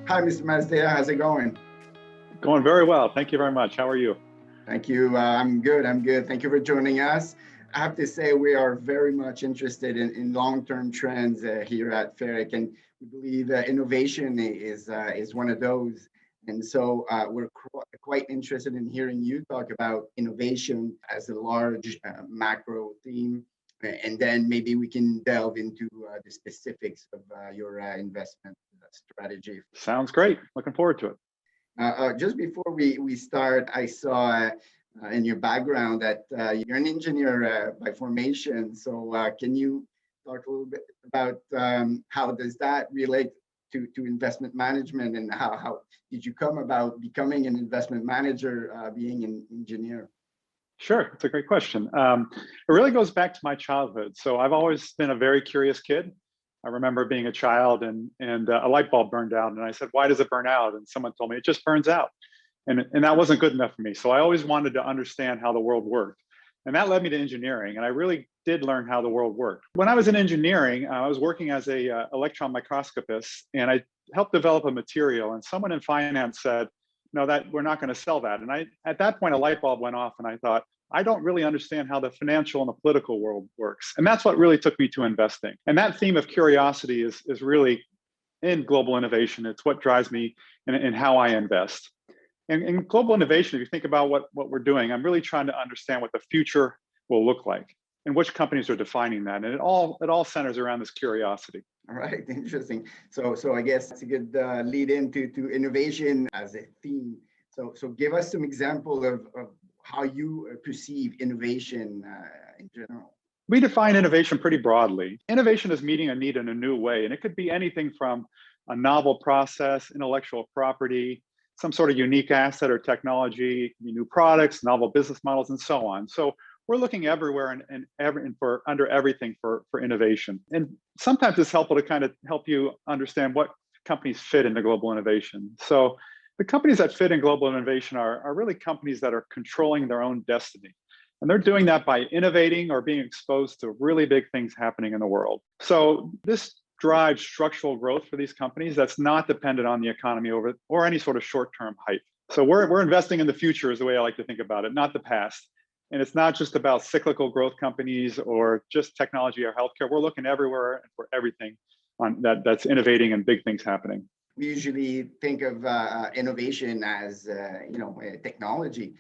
Hi, Mr. Mazda. How's it going? Going very well. Thank you very much. How are you? Thank you. I'm good. I'm good. Thank you for joining us. I have to say we are very much interested in long-term trends here at FÉRIQUE, and we believe innovation is one of those. And so we're quite interested in hearing you talk about innovation as a large macro theme, and then maybe we can delve into the specifics of your investment strategy. Sounds great. Looking forward to it. Just before we start, I saw in your background that you're an engineer by formation. So can you talk a little bit about how does that relate to investment management, and how did you come about becoming an investment manager, being an engineer? Sure. It's a great question. It really goes back to my childhood. So I've always been a very curious kid. I remember being a child and a light bulb burned out. And I said, why does it burn out? And someone told me it just burns out. And that wasn't good enough for me. So I always wanted to understand how the world worked. And that led me to engineering. And I really did learn how the world worked. When I was in engineering, I was working as a electron microscopist, and I helped develop a material. And someone in finance said, no, that we're not going to sell that. And at that point, a light bulb went off, and I thought, I don't really understand how the financial and the political world works. And that's what really took me to investing. And that theme of curiosity is really in global innovation. It's what drives me in how I invest. And in global innovation, if you think about what we're doing, I'm really trying to understand what the future will look like and which companies are defining that. And it all centers around this curiosity. All right, interesting. So I guess it's a good lead into innovation as a theme. So give us some example of how you perceive innovation in general. We define innovation pretty broadly. Innovation is meeting a need in a new way, and it could be anything from a novel process, intellectual property, some sort of unique asset or technology, new products, novel business models, and so on. So we're looking everywhere and under everything for innovation. And sometimes it's helpful to kind of help you understand what companies fit into global innovation. So the companies that fit in global innovation are really companies that are controlling their own destiny. And they're doing that by innovating or being exposed to really big things happening in the world. So this drives structural growth for these companies that's not dependent on the economy or any sort of short-term hype. So we're investing in the future is the way I like to think about it, not the past. And it's not just about cyclical growth companies or just technology or healthcare. We're looking everywhere and for everything that's innovating and big things happening. We usually think of innovation as technology,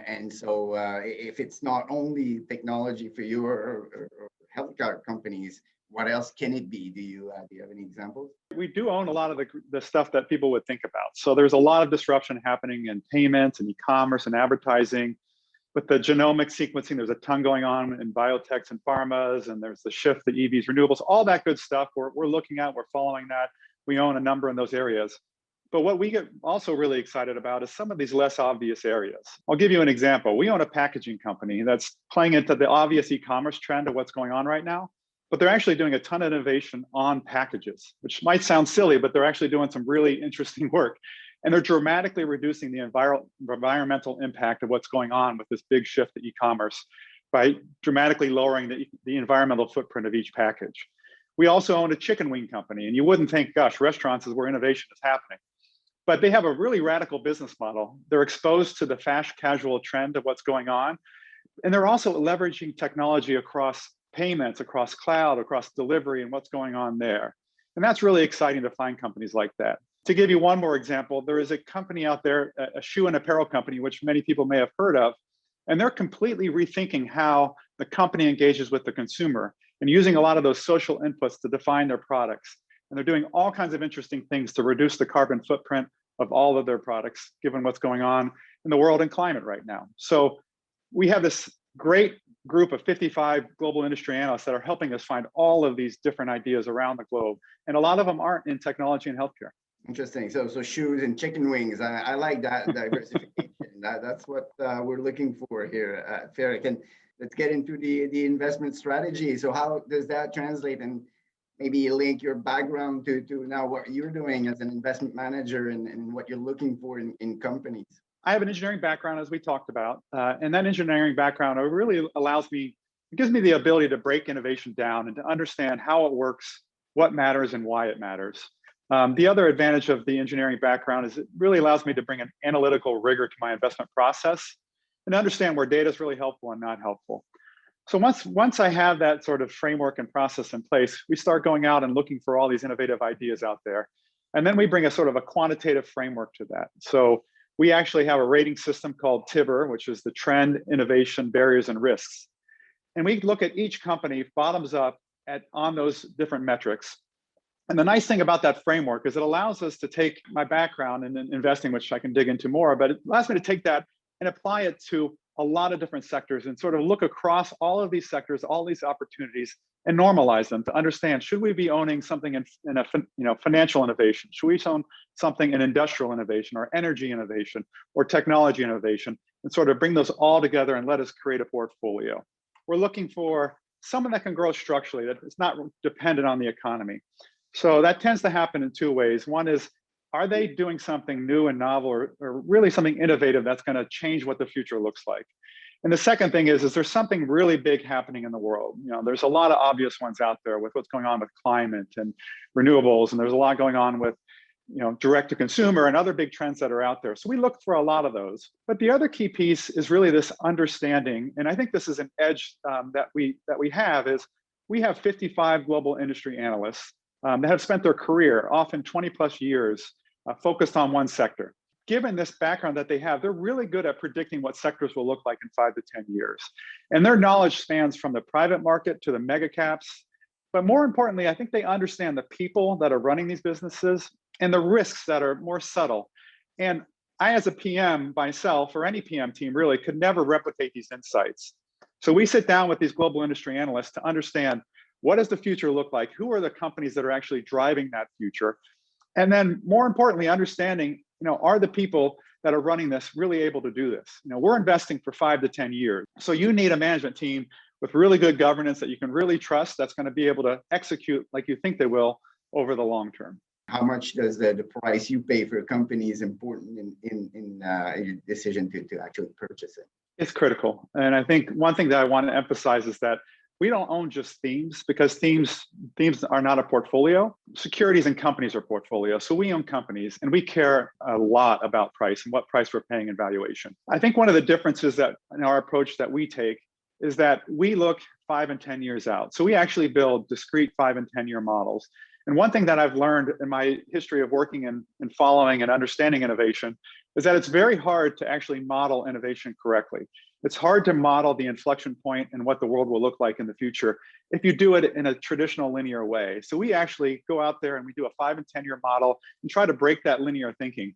and so if it's not only technology for you or healthcare companies, what else can it be? Do you have any examples? We do own a lot of the stuff that people would think about. So there's a lot of disruption happening in payments and e-commerce and advertising. With the genomic sequencing, there's a ton going on in biotechs and pharmas, and there's the shift to EVs, renewables, all that good stuff. We're looking at, we're following that. We own a number in those areas. But what we get also really excited about is some of these less obvious areas. I'll give you an example. We own a packaging company that's playing into the obvious e-commerce trend of what's going on right now, but they're actually doing a ton of innovation on packages, which might sound silly, but they're actually doing some really interesting work. And they're dramatically reducing the environmental impact of what's going on with this big shift to e-commerce by dramatically lowering the environmental footprint of each package. We also own a chicken wing company, and you wouldn't think, gosh, restaurants is where innovation is happening. But they have a really radical business model. They're exposed to the fast casual trend of what's going on. And they're also leveraging technology across payments, across cloud, across delivery, and what's going on there. And that's really exciting to find companies like that. To give you one more example, there is a company out there, a shoe and apparel company, which many people may have heard of, and they're completely rethinking how the company engages with the consumer and using a lot of those social inputs to define their products. And they're doing all kinds of interesting things to reduce the carbon footprint of all of their products, given what's going on in the world and climate right now. So we have this great group of 55 global industry analysts that are helping us find all of these different ideas around the globe. And a lot of them aren't in technology and healthcare. Interesting. So shoes and chicken wings. I like that diversification. That's what we're looking for here at FÉRIQUE. And let's get into the investment strategy. So how does that translate, and maybe link your background to now what you're doing as an investment manager and what you're looking for in companies? I have an engineering background, as we talked about, and that engineering background really gives me the ability to break innovation down and to understand how it works, what matters, and why it matters. The other advantage of the engineering background is it really allows me to bring an analytical rigor to my investment process and understand where data is really helpful and not helpful. So once I have that sort of framework and process in place, we start going out and looking for all these innovative ideas out there. And then we bring a sort of a quantitative framework to that. So we actually have a rating system called TIBR, which is the Trend, Innovation, Barriers, and Risks. And we look at each company bottoms up on those different metrics. And the nice thing about that framework is it allows us to take my background in investing, which I can dig into more, but it allows me to take that and apply it to a lot of different sectors and sort of look across all of these sectors, all these opportunities, and normalize them to understand, should we be owning something in a financial innovation? Should we own something in industrial innovation or energy innovation or technology innovation, and sort of bring those all together and let us create a portfolio? We're looking for someone that can grow structurally, that is not dependent on the economy. So that tends to happen in two ways. One is, are they doing something new and novel or really something innovative that's going to change what the future looks like? And the second thing is there something really big happening in the world? You know, there's a lot of obvious ones out there with what's going on with climate and renewables, and there's a lot going on with, you know, direct to consumer and other big trends that are out there. So we look for a lot of those. But the other key piece is really this understanding, and I think this is an edge that we have, is we have 55 global industry analysts that have spent their career, often 20 plus years, focused on one sector. Given this background that they have, they're really good at predicting what sectors will look like in 5 to 10 years. And their knowledge spans from the private market to the mega caps. But more importantly, I think they understand the people that are running these businesses and the risks that are more subtle. And I, as a PM myself, or any PM team really, could never replicate these insights. So we sit down with these global industry analysts to understand, what does the future look like? Who are the companies that are actually driving that future? And then more importantly, understanding, you know, are the people that are running this really able to do this? You know, we're investing for 5 to 10 years. So you need a management team with really good governance that you can really trust, that's going to be able to execute like you think they will over the long term. How much does the price you pay for a company is important in your decision to actually purchase it? It's critical. And I think one thing that I want to emphasize is that we don't own just themes, because themes are not a portfolio. Securities and companies are portfolios. So we own companies and we care a lot about price and what price we're paying in valuation. I think one of the differences that in our approach that we take is that we look 5 and 10 years out. So we actually build discrete 5 and 10-year models. And one thing that I've learned in my history of working and following and understanding innovation is that it's very hard to actually model innovation correctly. It's hard to model the inflection point and what the world will look like in the future if you do it in a traditional linear way. So we actually go out there and we do a 5 and 10-year model and try to break that linear thinking.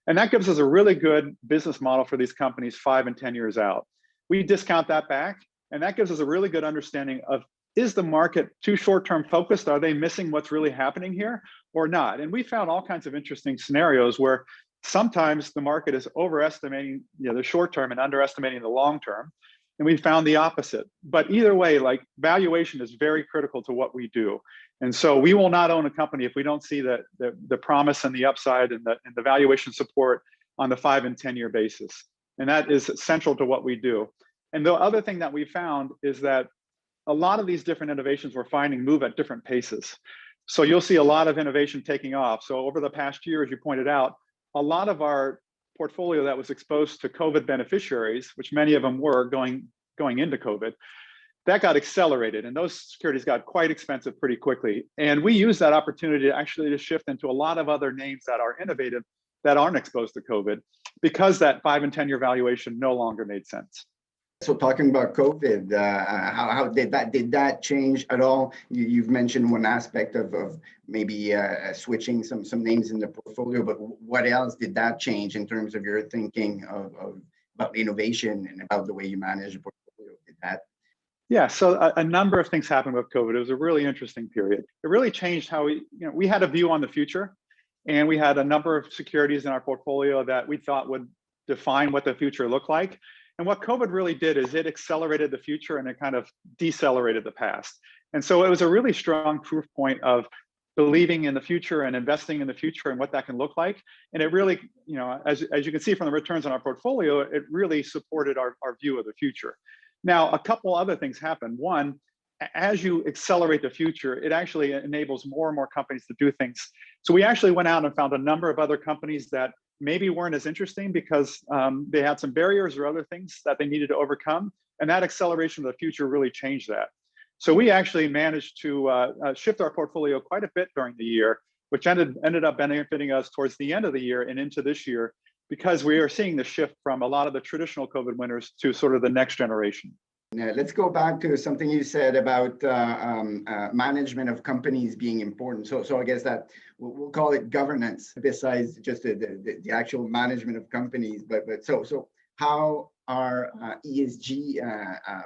And that gives us a really good business model for these companies 5 and 10 years out. We discount that back, and that gives us a really good understanding of, is the market too short-term focused? Are they missing what's really happening here or not? And we found all kinds of interesting scenarios where sometimes the market is overestimating, you know, the short term and underestimating the long term. And we found the opposite. But either way, like, valuation is very critical to what we do. And so we will not own a company if we don't see the promise and the upside and the valuation support on the 5 and 10-year basis. And that is central to what we do. And the other thing that we found is that a lot of these different innovations we're finding move at different paces. So you'll see a lot of innovation taking off. So over the past year, as you pointed out, a lot of our portfolio that was exposed to COVID beneficiaries, which many of them were going into COVID, that got accelerated, and those securities got quite expensive pretty quickly. And we used that opportunity to shift into a lot of other names that are innovative that aren't exposed to COVID, because that 5 and 10-year valuation no longer made sense. So talking about COVID, how did that change at all? You've mentioned one aspect of maybe switching some names in the portfolio, but what else did that change in terms of your thinking about innovation and about the way you manage the portfolio? Did that? Yeah, so a number of things happened with COVID. It was a really interesting period. It really changed how we had a view on the future, and we had a number of securities in our portfolio that we thought would define what the future looked like. And what COVID really did is it accelerated the future and it kind of decelerated the past. And so it was a really strong proof point of believing in the future and investing in the future and what that can look like. And it really, as you can see from the returns on our portfolio, it really supported our view of the future. Now, a couple other things happened. One, as you accelerate the future, it actually enables more and more companies to do things. So we actually went out and found a number of other companies that maybe weren't as interesting because they had some barriers or other things that they needed to overcome. And that acceleration of the future really changed that. So we actually managed to shift our portfolio quite a bit during the year, which ended up benefiting us towards the end of the year and into this year, because we are seeing the shift from a lot of the traditional COVID winners to sort of the next generation. Now, let's go back to something you said about management of companies being important. So I guess that we'll call it governance, besides just the actual management of companies. But so how are ESG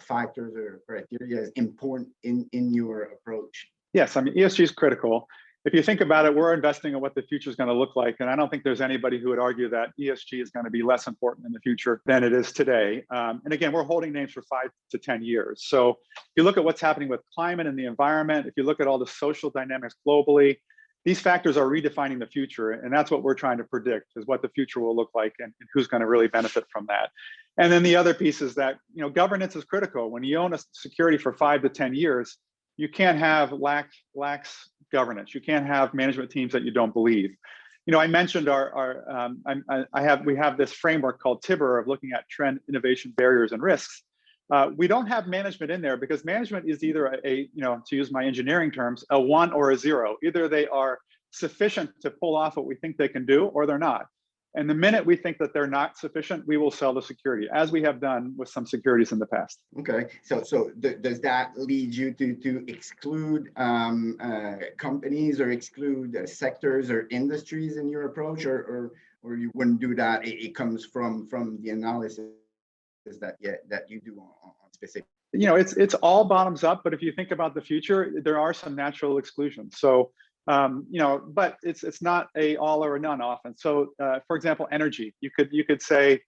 factors or criteria important in your approach? Yes, I mean, ESG is critical. If you think about it, we're investing in what the future is going to look like. And I don't think there's anybody who would argue that ESG is going to be less important in the future than it is today. And again, we're holding names for 5 to 10 years. So if you look at what's happening with climate and the environment, if you look at all the social dynamics globally, these factors are redefining the future. And that's what we're trying to predict, is what the future will look like and who's going to really benefit from that. And then the other piece is that, governance is critical. When you own a security for 5 to 10 years, you can't have lax governance. You can't have management teams that you don't believe. I mentioned we have this framework called TIBR of looking at trend, innovation, barriers, and risks. We don't have management in there because management is either to use my engineering terms, a 1 or a 0. Either they are sufficient to pull off what we think they can do, or they're not. And the minute we think that they're not sufficient, we will sell the security, as we have done with some securities in the past. Okay, so does that lead you to exclude companies or exclude sectors or industries in your approach, or you wouldn't do that? It comes from the analysis that you do on specific. It's all bottoms up, but if you think about the future, there are some natural exclusions. So. But it's not a all or a none often. So, for example, energy, you could say,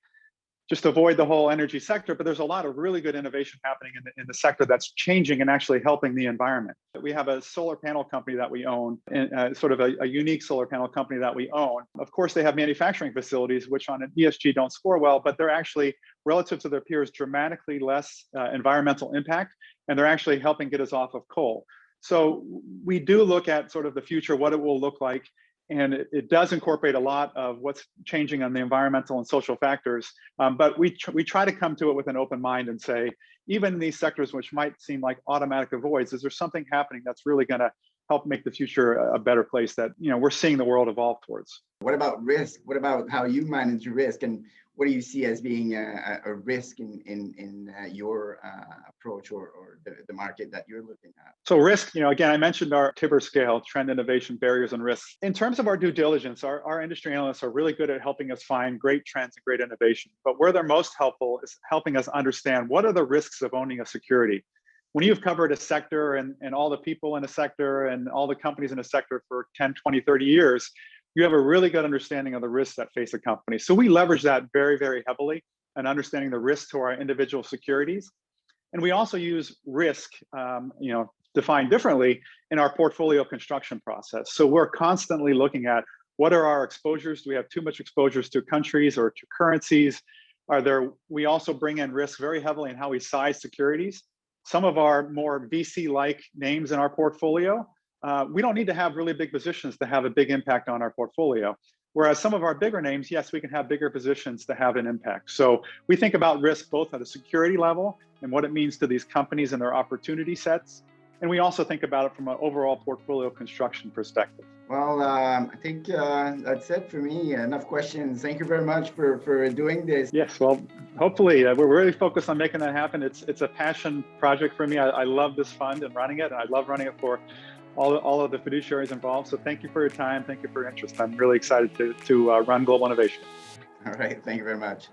just avoid the whole energy sector, but there's a lot of really good innovation happening in the sector that's changing and actually helping the environment. We have a solar panel company that we own, and sort of a unique solar panel company that we own. Of course, they have manufacturing facilities, which on an ESG don't score well, but they're actually, relative to their peers, dramatically less environmental impact, and they're actually helping get us off of coal. So we do look at sort of the future, what it will look like, and it does incorporate a lot of what's changing on the environmental and social factors. But we try to come to it with an open mind and say, even in these sectors, which might seem like automatic avoids, is there something happening that's really going to help make the future a better place that we're seeing the world evolve towards? What about risk? What about how you manage risk, and what do you see as being a risk in your approach or the market that you're looking at? So risk, again, I mentioned our TIBR scale, trend, innovation, barriers, and risks. In terms of our due diligence, our industry analysts are really good at helping us find great trends and great innovation. But where they're most helpful is helping us understand what are the risks of owning a security. When you've covered a sector and all the people in a sector and all the companies in a sector for 10, 20, 30 years, you have a really good understanding of the risks that face a company. So we leverage that very, very heavily and understanding the risks to our individual securities. And we also use risk, defined differently in our portfolio construction process. So we're constantly looking at what are our exposures? Do we have too much exposures to countries or to currencies? We also bring in risk very heavily in how we size securities. Some of our more VC-like names in our portfolio, we don't need to have really big positions to have a big impact on our portfolio. Whereas some of our bigger names, yes, we can have bigger positions to have an impact. So we think about risk both at a security level and what it means to these companies and their opportunity sets. And we also think about it from an overall portfolio construction perspective. Well, I think that's it for me. Enough questions. Thank you very much for doing this. Yes, well, hopefully we're really focused on making that happen. It's a passion project for me. I love this fund and running it, and I love running it for all of the fiduciaries involved. So thank you for your time. Thank you for your interest. I'm really excited to run Global Innovation. All right. Thank you very much.